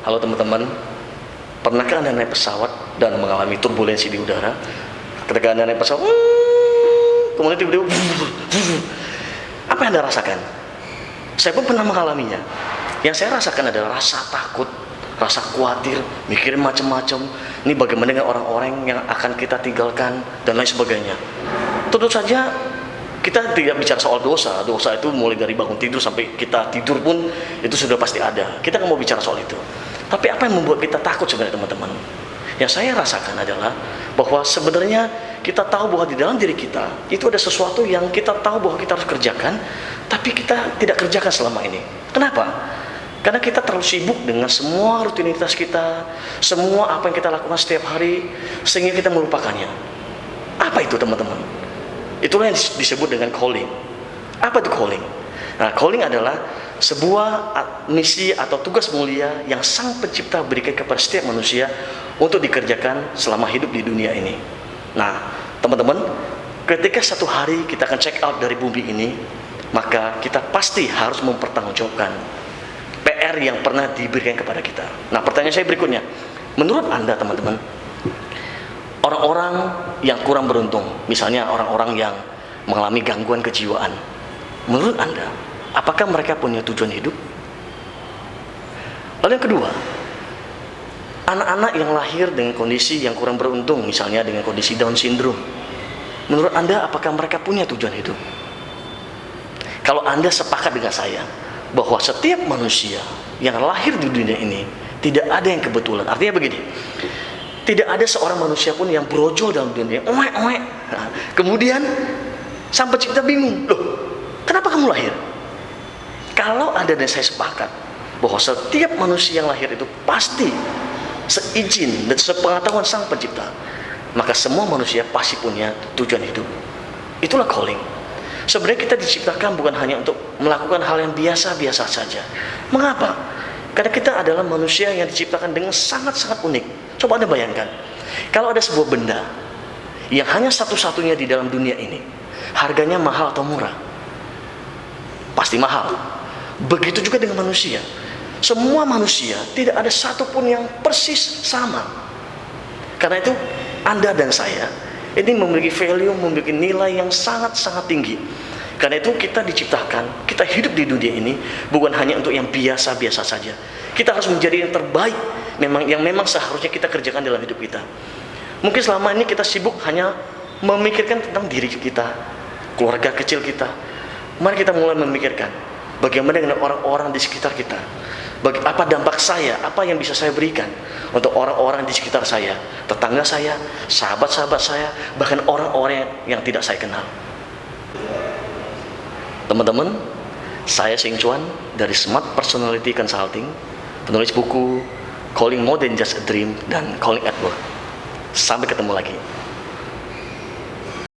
Halo teman-teman, pernahkah Anda naik pesawat dan mengalami turbulensi di udara? Ketika Anda naik pesawat, kemudian tiba-tiba, apa yang Anda rasakan? Saya pun pernah mengalaminya. Yang saya rasakan adalah rasa takut, rasa khawatir, mikirin macam-macam. Ini bagaimana dengan orang-orang yang akan kita tinggalkan dan lain sebagainya. Tentu saja kita tidak bicara soal dosa. Dosa itu mulai dari bangun tidur sampai kita tidur pun itu sudah pasti ada. Kita nggak mau bicara soal itu. Tapi apa yang membuat kita takut sebenarnya teman-teman? Yang saya rasakan adalah bahwa sebenarnya kita tahu bahwa di dalam diri kita itu ada sesuatu yang kita tahu bahwa kita harus kerjakan, tapi kita tidak kerjakan selama ini. Kenapa? Karena kita terlalu sibuk dengan semua rutinitas kita, semua apa yang kita lakukan setiap hari, sehingga kita melupakannya. Apa itu teman-teman? Itulah yang disebut dengan calling. Apa itu calling? Nah, calling adalah sebuah misi atau tugas mulia yang Sang Pencipta berikan kepada setiap manusia untuk dikerjakan selama hidup di dunia ini. Nah, teman-teman, ketika satu hari kita akan check out dari bumi ini, maka kita pasti harus mempertanggungjawabkan PR yang pernah diberikan kepada kita. Nah, pertanyaan saya berikutnya, menurut Anda teman-teman, orang-orang yang kurang beruntung, misalnya orang-orang yang mengalami gangguan kejiwaan, menurut Anda, apakah mereka punya tujuan hidup? Lalu yang kedua, anak-anak yang lahir dengan kondisi yang kurang beruntung, misalnya dengan kondisi Down syndrome, menurut Anda apakah mereka punya tujuan hidup? Kalau Anda sepakat dengan saya bahwa setiap manusia yang lahir di dunia ini tidak ada yang kebetulan. Artinya begini, tidak ada seorang manusia pun yang brojol dalam dunia. Nah, kemudian Sang Pencipta bingung, loh, kenapa kamu lahir? Kalau Anda dan saya sepakat bahwa setiap manusia yang lahir itu pasti seizin dan sepengetahuan Sang Pencipta, maka semua manusia pasti punya tujuan hidup. Itulah calling. Sebenarnya kita diciptakan bukan hanya untuk melakukan hal yang biasa-biasa saja. Mengapa? Karena kita adalah manusia yang diciptakan dengan sangat-sangat unik. Coba Anda bayangkan, kalau ada sebuah benda yang hanya satu-satunya di dalam dunia ini, harganya mahal atau murah? Pasti mahal. Begitu juga dengan manusia. Semua manusia tidak ada satupun yang persis sama. Karena itu Anda dan saya ini memiliki value, memiliki nilai yang sangat-sangat tinggi. Karena itu kita diciptakan, kita hidup di dunia ini bukan hanya untuk yang biasa-biasa saja. Kita harus menjadi yang terbaik yang memang seharusnya kita kerjakan dalam hidup kita. Mungkin selama ini kita sibuk hanya memikirkan tentang diri kita, keluarga kecil kita. Mari kita mulai memikirkan bagaimana dengan orang-orang di sekitar kita. Apa dampak saya, apa yang bisa saya berikan untuk orang-orang di sekitar saya, tetangga saya, sahabat-sahabat saya, bahkan orang-orang yang tidak saya kenal. Teman-teman, saya Sing Chuan dari Smart Personality Consulting, penulis buku Calling More Than Just a Dream dan Calling at Work. Sampai ketemu lagi.